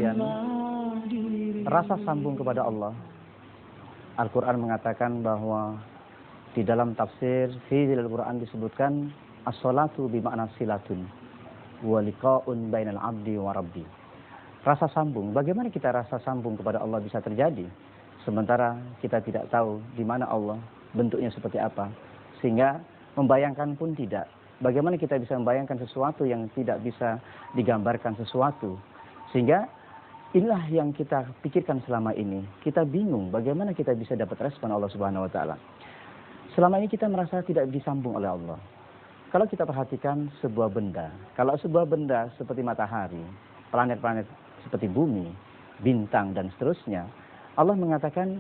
sekalian, rasa sambung kepada Allah. Al-Quran mengatakan bahwa di dalam tafsir fi Al-Quran disebutkan as-salatu bima'na silatun wa liqa'un bainal abdi wa rabbi. Rasa sambung, bagaimana kita rasa sambung kepada Allah bisa terjadi sementara kita tidak tahu di mana Allah, bentuknya seperti apa, sehingga membayangkan pun tidak. Bagaimana kita bisa membayangkan sesuatu yang tidak bisa digambarkan sesuatu, sehingga inilah yang kita pikirkan selama ini. Kita bingung bagaimana kita bisa dapat respon Allah Subhanahu wa taala. Selama ini kita merasa tidak disambung oleh Allah. Kalau kita perhatikan sebuah benda, kalau sebuah benda seperti matahari, planet-planet seperti bumi, bintang dan seterusnya, Allah mengatakan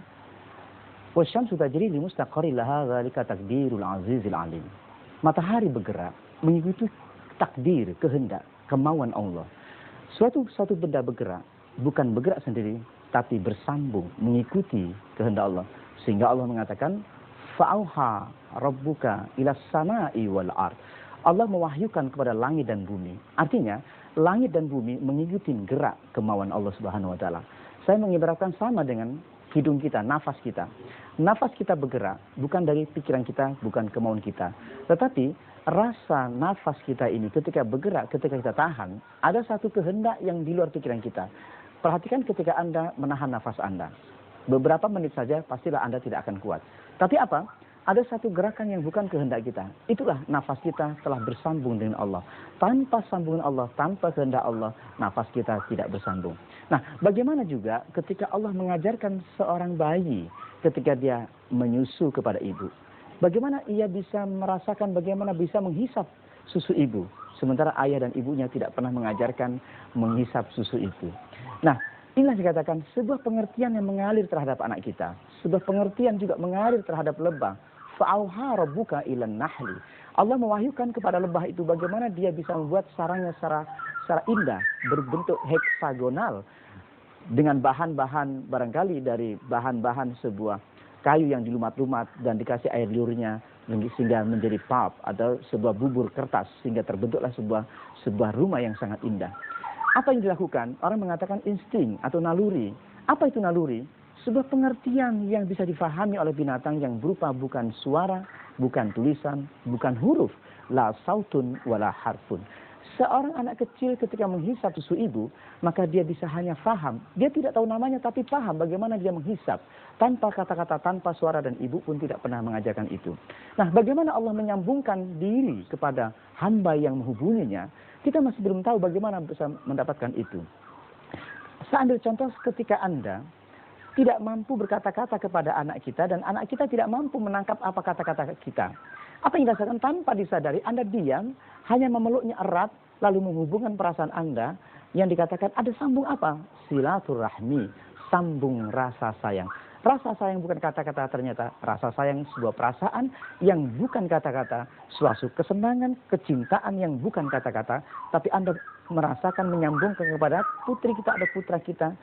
wasyamsu tajri li mustaqarrin laha dzalika taqdirul azizil alim. Matahari bergerak mengikuti takdir, kehendak, kemauan Allah. Suatu benda bergerak bukan bergerak sendiri, tapi bersambung, mengikuti kehendak Allah. Sehingga Allah mengatakan, fa'auha rabbuka ilas sama'i wal ard. Allah mewahyukan kepada langit dan bumi. Artinya, langit dan bumi mengikuti gerak kemauan Allah Subhanahu wa taala. Saya mengibaratkan sama dengan hidung kita, nafas kita. Nafas kita bergerak bukan dari pikiran kita, bukan kemauan kita. Tetapi rasa nafas kita ini ketika bergerak, ketika kita tahan, ada satu kehendak yang di luar pikiran kita. Perhatikan ketika Anda menahan nafas Anda. Beberapa menit saja pastilah Anda tidak akan kuat. Tapi apa? Ada satu gerakan yang bukan kehendak kita. Itulah nafas kita telah bersambung dengan Allah. Tanpa sambungan Allah, tanpa kehendak Allah, nafas kita tidak bersambung. Nah, bagaimana juga ketika Allah mengajarkan seorang bayi ketika dia menyusu kepada ibu. Bagaimana ia bisa merasakan, bagaimana bisa menghisap susu ibu. Sementara ayah dan ibunya tidak pernah mengajarkan menghisap susu itu. Nah, inilah dikatakan sebuah pengertian yang mengalir terhadap anak kita. Sebuah pengertian juga mengalir terhadap lebah. Fa'auha rabbuka ilan nahli. Allah mewahyukan kepada lebah itu bagaimana dia bisa membuat sarangnya secara indah, berbentuk heksagonal. Dengan bahan-bahan barangkali dari bahan-bahan sebuah kayu yang dilumat-lumat dan dikasih air liurnya sehingga menjadi pulp atau sebuah bubur kertas sehingga terbentuklah sebuah rumah yang sangat indah. Apa yang dilakukan? Orang mengatakan insting atau naluri. Apa itu naluri? Sebuah pengertian yang bisa difahami oleh binatang yang berupa bukan suara, bukan tulisan, bukan huruf. La sautun wala harfun. Seorang anak kecil ketika menghisap susu ibu, maka dia bisa hanya faham. Dia tidak tahu namanya tapi paham bagaimana dia menghisap. Tanpa kata-kata, tanpa suara, dan ibu pun tidak pernah mengajarkan itu. Nah, bagaimana Allah menyambungkan diri kepada hamba yang menghubunginya, kita masih belum tahu bagaimana bisa mendapatkan itu. Saya ambil contoh ketika Anda tidak mampu berkata-kata kepada anak kita dan anak kita tidak mampu menangkap apa kata-kata kita. Apa yang dirasakan tanpa disadari, Anda diam, hanya memeluknya erat, lalu menghubungkan perasaan Anda yang dikatakan ada sambung apa? Silaturahmi, sambung rasa sayang. Rasa sayang bukan kata-kata, ternyata rasa sayang sebuah perasaan yang bukan kata-kata, suatu kesenangan, kecintaan yang bukan kata-kata, tapi Anda merasakan menyambungkan kepada putri kita, ada putra kita,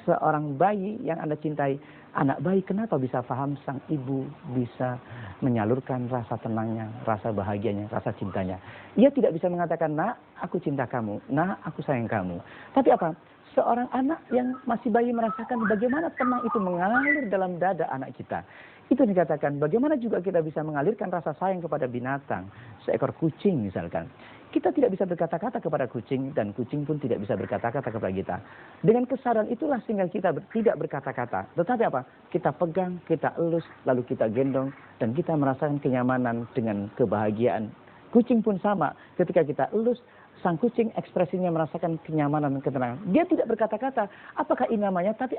seorang bayi yang Anda cintai. Anak bayi kenapa bisa paham sang ibu bisa menyalurkan rasa tenangnya, rasa bahagianya, rasa cintanya. Ia tidak bisa mengatakan, nak, aku cinta kamu, nak, aku sayang kamu. Tapi apa? Seorang anak yang masih bayi merasakan bagaimana tenang itu mengalir dalam dada anak kita. Itu dikatakan bagaimana juga kita bisa mengalirkan rasa sayang kepada binatang. Seekor kucing misalkan. Kita tidak bisa berkata-kata kepada kucing dan kucing pun tidak bisa berkata-kata kepada kita. Dengan kesadaran itulah sehingga kita tidak berkata-kata. Tetapi apa? Kita pegang, kita elus, lalu kita gendong dan kita merasakan kenyamanan dengan kebahagiaan. Kucing pun sama. Ketika kita elus, sang kucing ekspresinya merasakan kenyamanan dan ketenangan. Dia tidak berkata-kata, apakah ini namanya? Tapi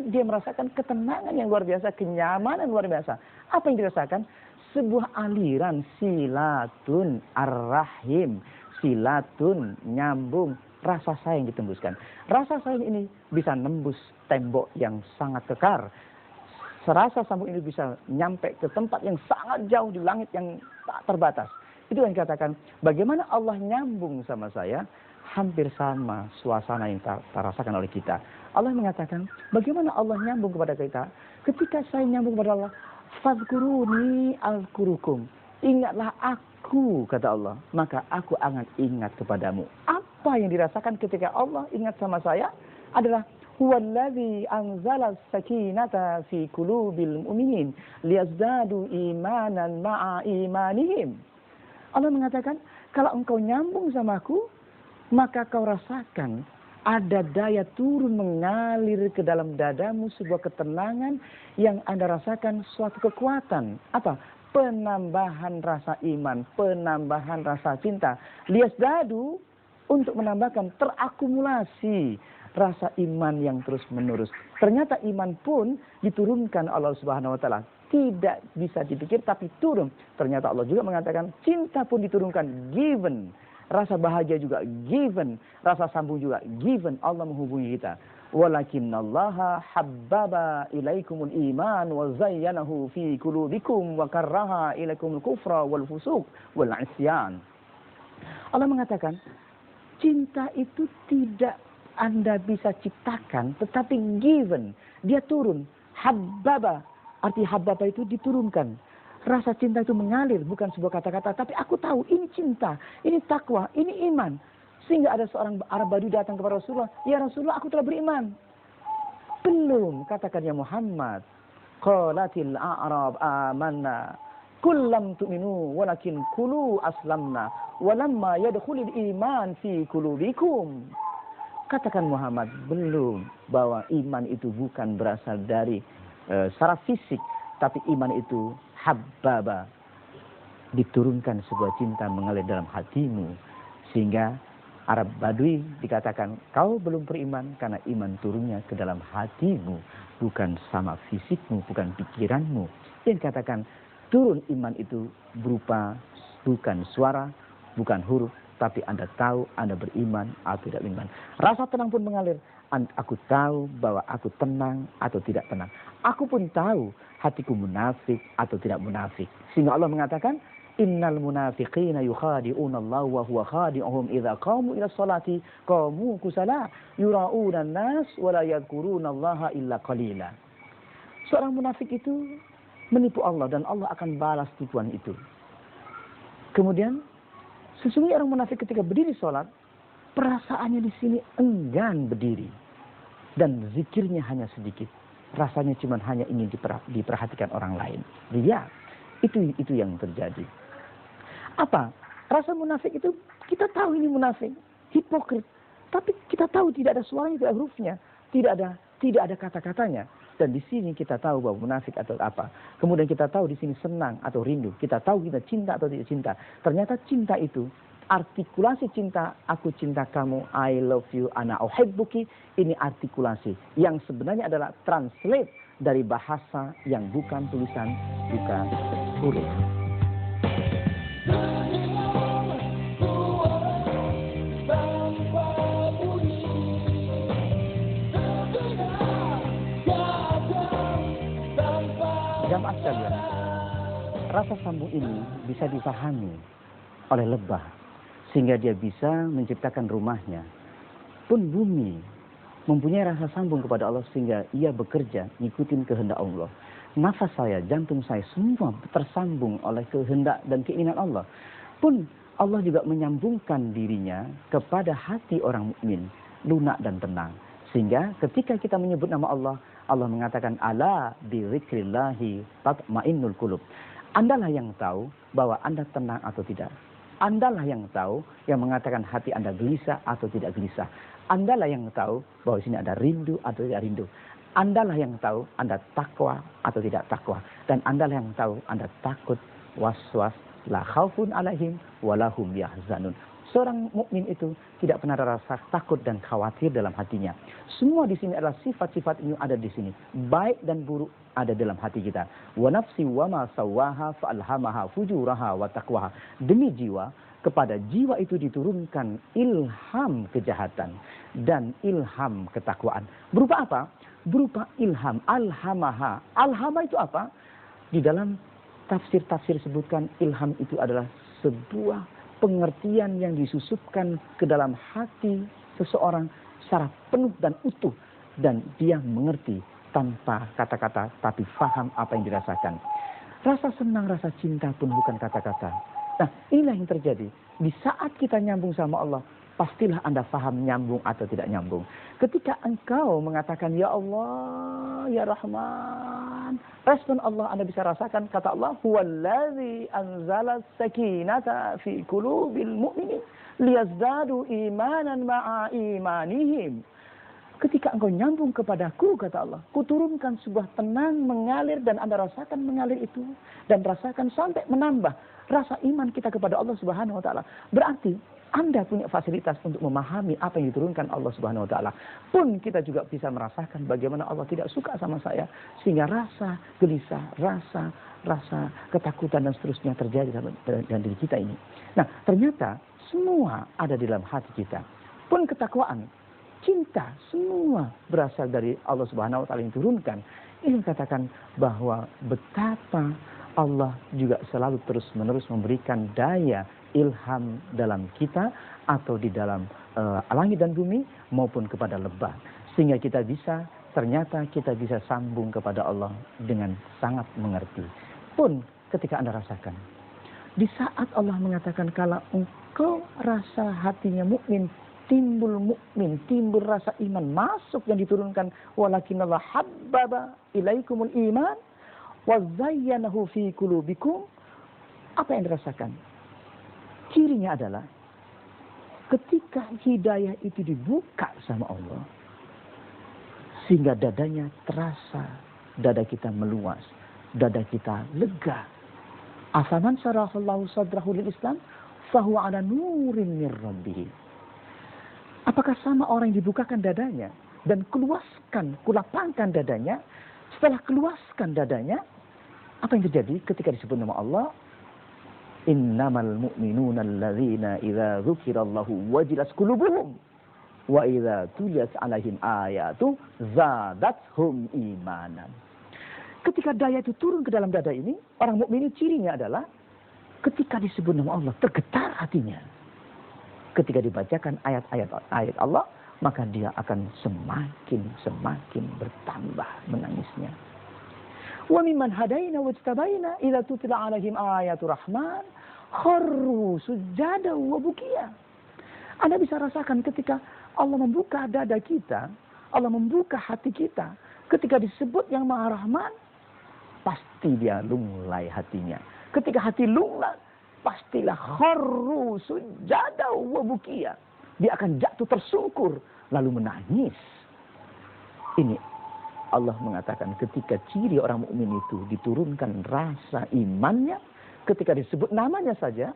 dia merasakan ketenangan yang luar biasa, kenyamanan luar biasa. Apa yang dirasakan? Sebuah aliran silatun ar-rahim. Silatun, nyambung, rasa sayang ditembuskan. Rasa sayang ini bisa nembus tembok yang sangat kekar. Serasa sambung ini bisa nyampe ke tempat yang sangat jauh di langit yang tak terbatas. Itu yang dikatakan, bagaimana Allah nyambung sama saya, hampir sama suasana yang tak rasakan oleh kita. Allah mengatakan, bagaimana Allah nyambung kepada kita? Ketika saya nyambung kepada Allah, fadhkuruni alkurukum. Ingatlah aku, kata Allah, maka aku akan ingat kepadamu. Apa yang dirasakan ketika Allah ingat sama saya? adalah huwallazi anzala sakinata fi qulubil mu'minin liyazdadu imanan ma'a imanihim. Allah mengatakan, kalau engkau nyambung sama aku, maka kau rasakan ada daya turun mengalir ke dalam dadamu, sebuah ketenangan yang Anda rasakan suatu kekuatan. Apa? Penambahan rasa iman, penambahan rasa cinta. Liyazdadu, untuk menambahkan, terakumulasi rasa iman yang terus menerus. Ternyata iman pun diturunkan Allah Subhanahu wa taala. Tidak bisa dipikir tapi turun. Ternyata Allah juga mengatakan cinta pun diturunkan, given. Rasa bahagia juga given, rasa sambung juga given. Allah menghubungi kita. Walakinallaha habbaba ilaikumul iman wa zayyanahu fi qulubikum wa karraha ilaikumul kufra wal fusuq wal isyan. Allah mengatakan cinta itu tidak Anda bisa ciptakan, tetapi given. Dia turun. Habbaba. Arti habbaba itu diturunkan. Rasa cinta itu mengalir, bukan sebuah kata-kata. Tapi aku tahu ini cinta, ini takwa, ini iman. Sehingga ada seorang Arab Badui datang kepada Rasulullah. Ya Rasulullah, aku telah beriman. Belum, katakan ya Muhammad. Qalatil a'rab amanna. Kullam tu'minu walakin kulu aslamna. Walamma yadkhulil iman fi qulubikum. Katakan Muhammad, belum, bahwa iman itu bukan berasal dari secara fisik, tapi iman itu habbaba, diturunkan sebuah cinta mengalir dalam hatimu, sehingga Arab Badui dikatakan kau belum beriman karena iman turunnya ke dalam hatimu, bukan sama fisikmu, bukan pikiranmu. Yang dikatakan turun iman itu berupa bukan suara, bukan huruf, tapi Anda tahu Anda beriman atau tidak beriman. Rasa tenang pun mengalir. Aku tahu bahwa aku tenang atau tidak tenang. Aku pun tahu hatiku munafik atau tidak munafik. Sehingga Allah mengatakan, innal munafiqina yukhadi'una Allah wa huwa khadi'uhum idza qamu ila sholati qamu kusala yura'una an-nas wa la yadhkuruna Allah illa qalila. Seorang munafik itu menipu Allah dan Allah akan balas tipuan itu. Kemudian sesungguhnya orang munafik ketika berdiri sholat, perasaannya di sini enggan berdiri. Dan zikirnya hanya sedikit. Rasanya cuma hanya ingin diperhatikan orang lain. Ria. Itu yang terjadi. Apa? Rasa munafik itu, kita tahu ini munafik. Hipokrit. Tapi kita tahu tidak ada suaranya, tidak ada hurufnya. Tidak ada kata-katanya. Dan di sini kita tahu bahwa munafik atau apa. Kemudian kita tahu di sini senang atau rindu. Kita tahu kita cinta atau tidak cinta. Ternyata cinta itu, artikulasi cinta, aku cinta kamu, I love you, ana uhibbuki, ini artikulasi. Yang sebenarnya adalah translate dari bahasa yang bukan tulisan, bukan huruf. Jamaah sekalian, rasa sambung ini bisa dipahami oleh lebah, sehingga dia bisa menciptakan rumahnya. Pun bumi mempunyai rasa sambung kepada Allah, sehingga ia bekerja ngikutin kehendak Allah. Nafas saya, jantung saya, semua tersambung oleh kehendak dan keinginan Allah. Pun Allah juga menyambungkan dirinya kepada hati orang mukmin, lunak dan tenang. Sehingga ketika kita menyebut nama Allah, Allah mengatakan, ala bizikrillahi tatmainnul qulub. Andalah yang tahu bahwa Anda tenang atau tidak. Andalah yang tahu yang mengatakan hati Anda gelisah atau tidak gelisah. Andalah yang tahu bahwa di sini ada rindu atau tidak rindu. Andalah yang tahu Anda takwa atau tidak takwa. Dan Andalah yang tahu Anda takut, was-was, la khaufun alaihim walahum yahzanun. Seorang mukmin itu tidak pernah ada rasa takut dan khawatir dalam hatinya. Semua di sini adalah sifat-sifat ini ada di sini. Baik dan buruk ada dalam hati kita. Wa nafsi wa ma sawwaha fa alhamaha fujuraha wa taqwaha. Demi jiwa, kepada jiwa itu diturunkan ilham kejahatan dan ilham ketakwaan. Berupa apa? Berupa ilham, alhamaha. Alhama itu apa? Di dalam tafsir-tafsir sebutkan ilham itu adalah sebuah pengertian yang disusupkan ke dalam hati seseorang secara penuh dan utuh. Dan dia mengerti tanpa kata-kata, tapi faham apa yang dirasakan. Rasa senang, rasa cinta pun bukan kata-kata. Nah, inilah yang terjadi. Di saat kita nyambung sama Allah, pastilah Anda paham nyambung atau tidak nyambung. Ketika engkau mengatakan, Ya Allah, Ya Rahman, respon Allah Anda bisa rasakan, kata Allah, Huwallazi anzala sakinata fi qulubil mu'minin liyazdadu imanan ma'a imanihim. Ketika engkau nyambung kepadaku, kata Allah, kuturunkan sebuah tenang mengalir dan Anda rasakan mengalir itu. Dan rasakan sampai menambah rasa iman kita kepada Allah Subhanahu wa Ta'ala. Berarti Anda punya fasilitas untuk memahami apa yang diturunkan Allah Subhanahu wa Ta'ala. Pun kita juga bisa merasakan bagaimana Allah tidak suka sama saya. Sehingga rasa gelisah, rasa ketakutan dan seterusnya terjadi dalam diri kita ini. Nah, ternyata semua ada di dalam hati kita. Pun ketakwaan, cinta, semua berasal dari Allah Subhanahu wa Ta'ala yang turunkan. Ini katakan bahwa betapa Allah juga selalu terus-menerus memberikan daya ilham dalam kita atau di dalam langit dan bumi maupun kepada lebah. Sehingga ternyata kita bisa sambung kepada Allah dengan sangat mengerti. Pun ketika Anda rasakan, di saat Allah mengatakan kalau engkau rasa hatinya mukmin, timbul rasa iman masuk yang diturunkan, walakinallah habbaba ilaikumul iman wa zayyanahu fi qulubikum. Apa yang dirasakan? Cirinya adalah ketika hidayah itu dibuka sama Allah, sehingga dadanya terasa, dada kita meluas, dada kita lega. Afaman syarahallahu sadrahu lil Islam fahuwa ala nurin mir rabbih. Apakah sama orang yang dibukakan dadanya dan kulapangkan dadanya, setelah keluaskan dadanya, apa yang terjadi ketika disebut nama Allah? Innamal mu'minuna alladzina idza dzukirallahu wajilat qulubuhum wa idza tuliyat 'alaihim ayatu zadathum imanan. Ketika daya itu turun ke dalam dada ini, orang mukmin ini cirinya adalah ketika disebut nama Allah tergetar hatinya. Ketika dibacakan ayat-ayat Allah, maka dia akan semakin bertambah menangisnya. Wa mimman hadaina wajtabaina idza tutla 'alaihim ayatul rahman kharru sujada wa bukiya. Anda bisa rasakan ketika Allah membuka dada kita, Allah membuka hati kita, ketika disebut yang Maha Rahman, pasti dia lunglai hatinya. Ketika hati lunglai, pastilah kharru sujada wa bukiya. Dia akan jatuh tersungkur lalu menangis. Ini Allah mengatakan ketika ciri orang mukmin itu diturunkan rasa imannya, ketika disebut namanya saja,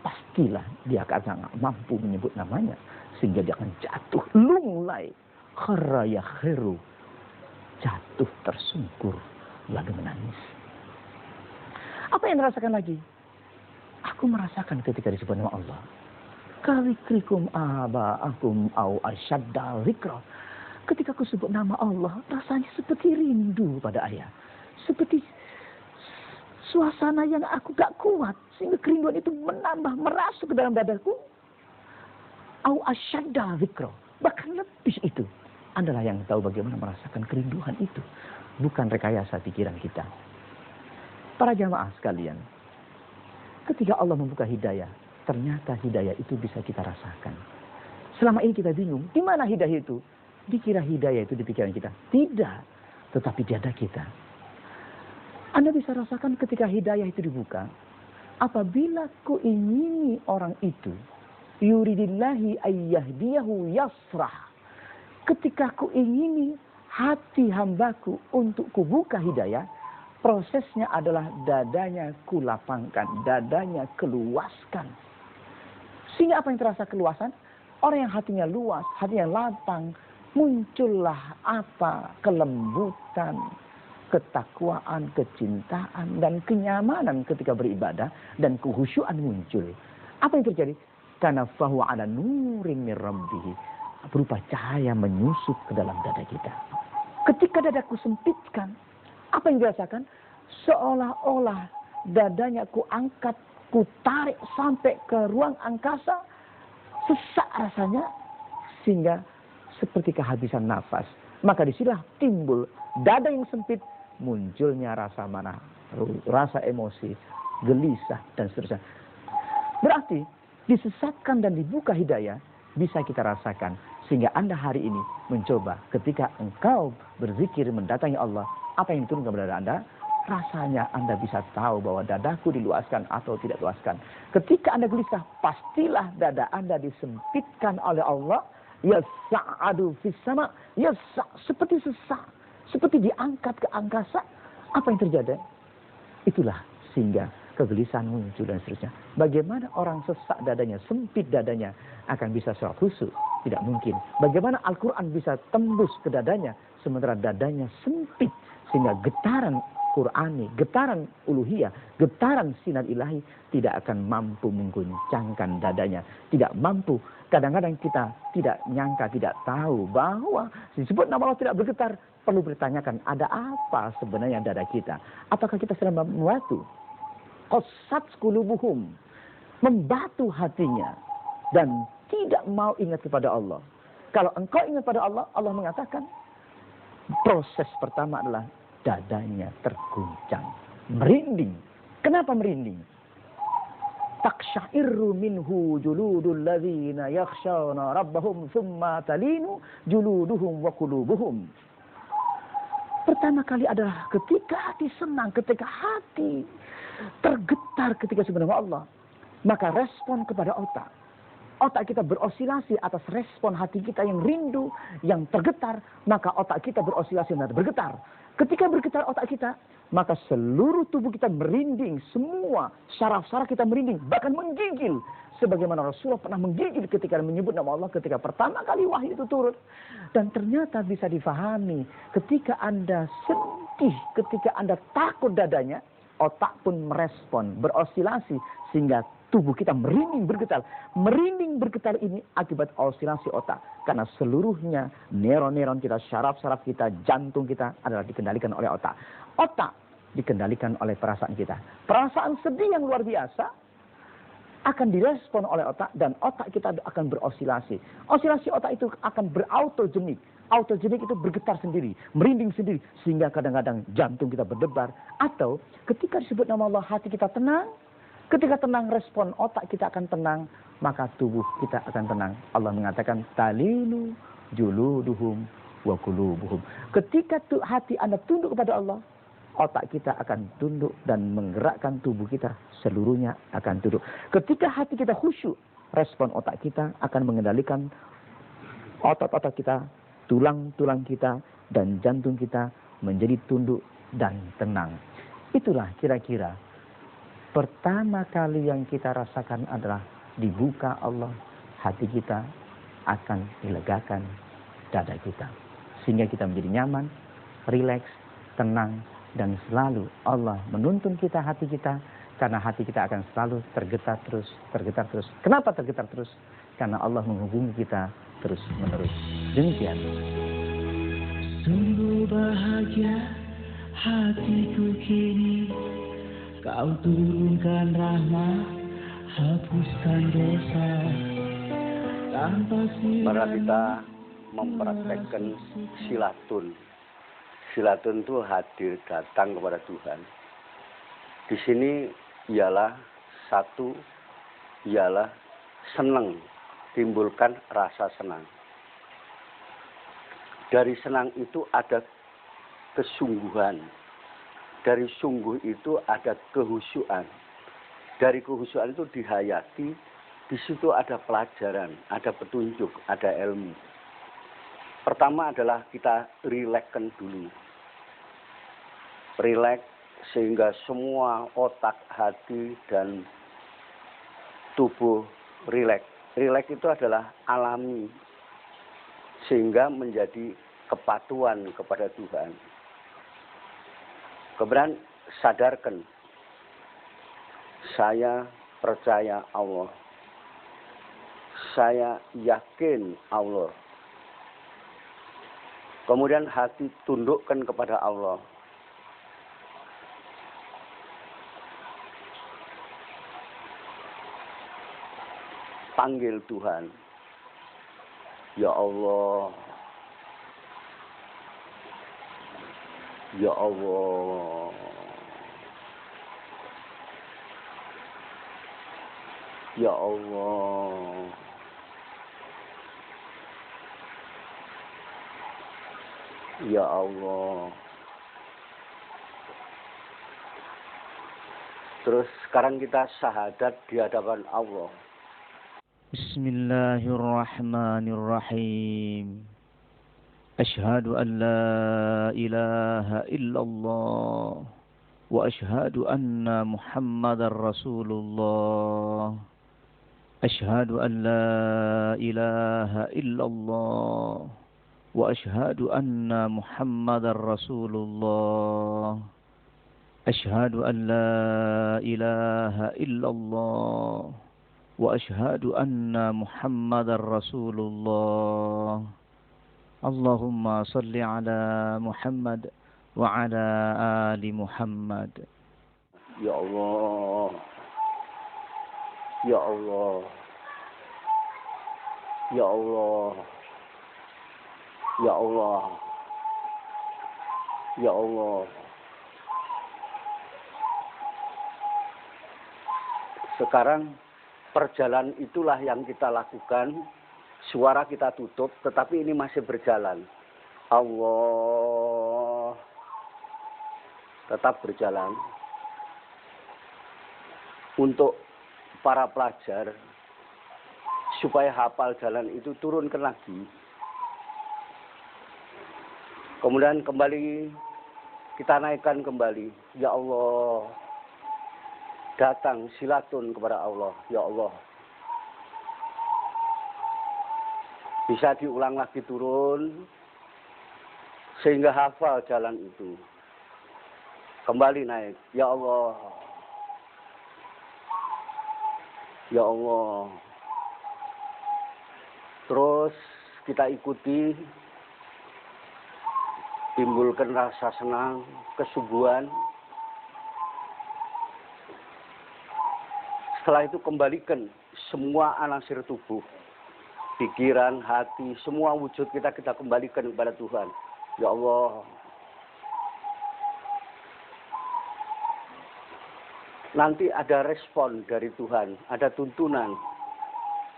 pastilah dia akan sangat mampu menyebut namanya, sehingga dia akan jatuh lunglai, kharra yakhiru, jatuh tersungkur lalu menangis. Apa yang dirasakan lagi? Aku merasakan ketika disebut nama Allah, kalikrikum aba'akum au asyadda zikra. Ketika aku sebut nama Allah, rasanya seperti rindu pada ayah. Seperti suasana yang aku gak kuat. Sehingga kerinduan itu menambah, merasuk ke dalam dadaku. Au asyadda zikra. Bahkan lebih itu. Andalah yang tahu bagaimana merasakan kerinduan itu. Bukan rekayasa pikiran kita. Para jamaah sekalian, ketika Allah membuka hidayah, ternyata hidayah itu bisa kita rasakan. Selama ini kita bingung, di mana hidayah itu? Dikira hidayah itu di pikiran kita. Tidak, tetapi di dada kita. Anda bisa rasakan ketika hidayah itu dibuka. Apabila ku ingini orang itu, yuridillahi ayyahdiyahu yasrah. Ketika ku ingini hati hambaku untuk kubuka hidayah, prosesnya adalah dadanya kulapangkan, dadanya keluaskan. Sehingga apa yang terasa keluasan? Orang yang hatinya luas, hatinya lapang, muncullah apa? Kelembutan, ketakwaan, kecintaan, dan kenyamanan ketika beribadah, dan kehusyuan muncul. Apa yang terjadi? Karena fahuwa ala nurin mir rabbih, berupa cahaya menyusup ke dalam dada kita. Ketika dadaku sempitkan, apa yang dirasakan? Seolah-olah dadanya ku angkat, ku tarik sampai ke ruang angkasa, sesak rasanya, sehingga seperti kehabisan nafas. Maka disinilah timbul dada yang sempit, munculnya rasa mana, rasa emosi, gelisah, dan seterusnya. Berarti disesatkan dan dibuka hidayah, bisa kita rasakan. Sehingga Anda hari ini mencoba ketika engkau berzikir mendatangi Allah, apa yang diturunkan kepada Anda? Rasanya Anda bisa tahu bahwa dadaku diluaskan atau tidak luaskan. Ketika Anda gelisah, pastilah dada Anda disempitkan oleh Allah. Yas'adu fis sama, seperti sesak, seperti diangkat ke angkasa. Apa yang terjadi? Itulah sehingga kegelisahan muncul dan seterusnya. Bagaimana orang sesak dadanya, sempit dadanya akan bisa sholat khusyuk? Tidak mungkin. Bagaimana Al-Quran bisa tembus ke dadanya sementara dadanya sempit sehingga getaran Qur'ani, getaran uluhiyah, getaran sinar ilahi tidak akan mampu mengguncangkan dadanya, tidak mampu. Kadang-kadang kita tidak nyangka, tidak tahu bahwa disebut nama Allah tidak bergetar. Perlu bertanyakan, ada apa sebenarnya dada kita? Apakah kita sedang membatu? Qasat qulubuhum, membatu hatinya dan tidak mau ingat kepada Allah. Kalau engkau ingat pada Allah, Allah mengatakan proses pertama adalah dadanya terguncang, merinding. Kenapa merinding? Taksyairu minhu juludul ladzina yakhshawna rabbahum thumma talinu juluduhum wa qulubuhum. Pertama kali adalah ketika hati senang, ketika hati tergetar ketika sebenarnya Allah, maka respon kepada otak. Otak kita berosilasi atas respon hati kita yang rindu, yang tergetar, maka otak kita berosilasi dan bergetar. Ketika bergetar otak kita, maka seluruh tubuh kita merinding, semua syaraf-syaraf kita merinding, bahkan menggigil. Sebagaimana Rasulullah pernah menggigil ketika menyebut nama Allah ketika pertama kali wahyu itu turun. Dan ternyata bisa difahami ketika Anda sedih, ketika Anda takut dadanya, otak pun merespon, berosilasi sehingga tubuh kita merinding bergetar. Merinding bergetar ini akibat osilasi otak. Karena seluruhnya neuron-neuron kita, syaraf-syaraf kita, jantung kita adalah dikendalikan oleh otak. Otak dikendalikan oleh perasaan kita. Perasaan sedih yang luar biasa akan direspon oleh otak dan otak kita akan berosilasi. Osilasi otak itu akan berautogenik. Autogenik itu bergetar sendiri, merinding sendiri. Sehingga kadang-kadang jantung kita berdebar. Atau ketika disebut nama Allah hati kita tenang. Ketika tenang respon otak kita akan tenang, maka tubuh kita akan tenang. Allah mengatakan talinu juluduhum wa qulubuhum. Ketika hati Anda tunduk kepada Allah, otak kita akan tunduk dan menggerakkan tubuh kita seluruhnya akan tunduk. Ketika hati kita khusyuk, respon otak kita akan mengendalikan otot-otot kita, tulang-tulang kita dan jantung kita menjadi tunduk dan tenang. Itulah kira-kira pertama kali yang kita rasakan adalah dibuka Allah, hati kita akan dilegakan dada kita. Sehingga kita menjadi nyaman, rileks, tenang, dan selalu Allah menuntun kita hati kita. Karena hati kita akan selalu tergetar terus, tergetar terus. Kenapa tergetar terus? Karena Allah menghubungi kita terus menerus. Demikian. Sungguh bahagia hatiku kini, Kau turunkan rahmat, hapuskan dosa. Mari kita mempraktekkan silatun. Silatun itu hadir datang kepada Tuhan. Di sini ialah satu, ialah senang, timbulkan rasa senang. Dari senang itu ada kesungguhan. Dari sungguh itu ada kehusyuan. Dari kehusyuan itu dihayati, di situ ada pelajaran, ada petunjuk, ada ilmu. Pertama adalah kita rilekskan dulu. Rileks sehingga semua otak, hati, dan tubuh rileks. Rileks itu adalah alami, sehingga menjadi kepatuhan kepada Tuhan. Kemudian sadarkan, saya percaya Allah, saya yakin Allah. Kemudian hati tundukkan kepada Allah. Panggil Tuhan, ya Allah, ya Allah, ya Allah, Ya Allah. Terus sekarang kita syahadat di hadapan Allah. Bismillahirrahmanirrahim. Asyhadu an la ilaha illallah wa asyhadu anna Muhammadar Rasulullah. Asyhadu an la ilaha illallah wa asyhadu anna Muhammadar Rasulullah. Asyhadu an la ilaha illallah wa asyhadu anna Muhammadar Rasulullah. Allahumma salli ala Muhammad wa ala ali Muhammad. Ya Allah. Ya Allah. Ya Allah. Ya Allah. Ya Allah. Sekarang perjalanan itulah yang kita lakukan. Suara kita tutup, tetapi ini masih berjalan. Allah tetap berjalan. Untuk para pelajar, supaya hafal jalan itu turunkan lagi. Kemudian kembali, kita naikkan kembali. Ya Allah, datang silatun kepada Allah. Ya Allah. Bisa diulang lagi turun, sehingga hafal jalan itu. Kembali naik. Ya Allah. Ya Allah. Terus kita ikuti, timbulkan rasa senang, kesubuhan. Setelah itu kembalikan semua anasir tubuh. Pikiran, hati, semua wujud kita kembalikan kepada Tuhan. Ya Allah. Nanti ada respon dari Tuhan, ada tuntunan.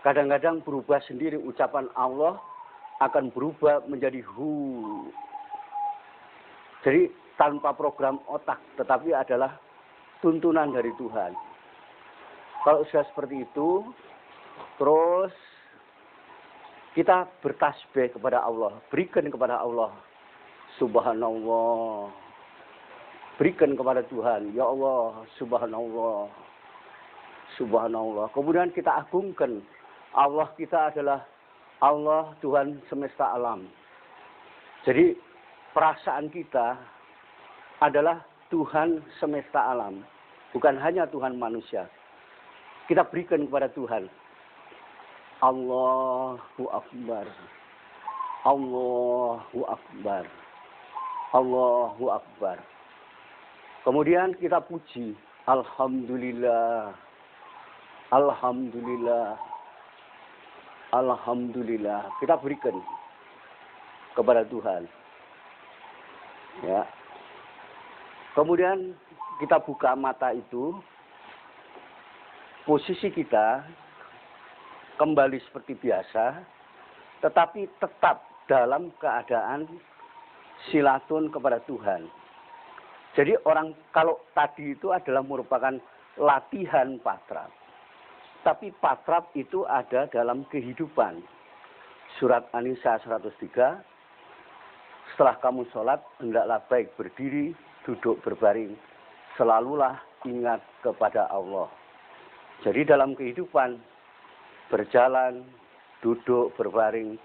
Kadang-kadang berubah sendiri, ucapan Allah akan berubah menjadi hu. Jadi tanpa program otak, tetapi adalah tuntunan dari Tuhan. Kalau sudah seperti itu, terus kita bertasbih kepada Allah, berikan kepada Allah. Subhanallah. Berikan kepada Tuhan. Ya Allah, subhanallah. Subhanallah. Kemudian kita agungkan. Allah kita adalah Allah Tuhan semesta alam. Jadi perasaan kita adalah Tuhan semesta alam. Bukan hanya Tuhan manusia. Kita berikan kepada Tuhan. Allahu Akbar. Allahu Akbar. Allahu Akbar. Kemudian kita puji. Alhamdulillah. Alhamdulillah. Alhamdulillah. Kita berikan kepada Tuhan. Ya. Kemudian kita buka mata itu. Posisi kita kembali seperti biasa, tetapi tetap dalam keadaan silatun kepada Tuhan. Jadi orang kalau tadi itu adalah merupakan latihan patrap. Tapi patrap itu ada dalam kehidupan. Surat An-Nisa 103, setelah kamu sholat, hendaklah baik berdiri, duduk berbaring. Selalulah ingat kepada Allah. Jadi dalam kehidupan, berjalan, duduk, berbaring,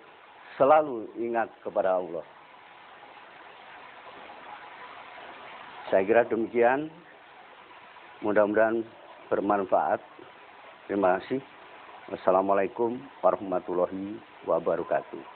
selalu ingat kepada Allah. Saya kira demikian. Mudah-mudahan bermanfaat. Terima kasih. Wassalamualaikum warahmatullahi wabarakatuh.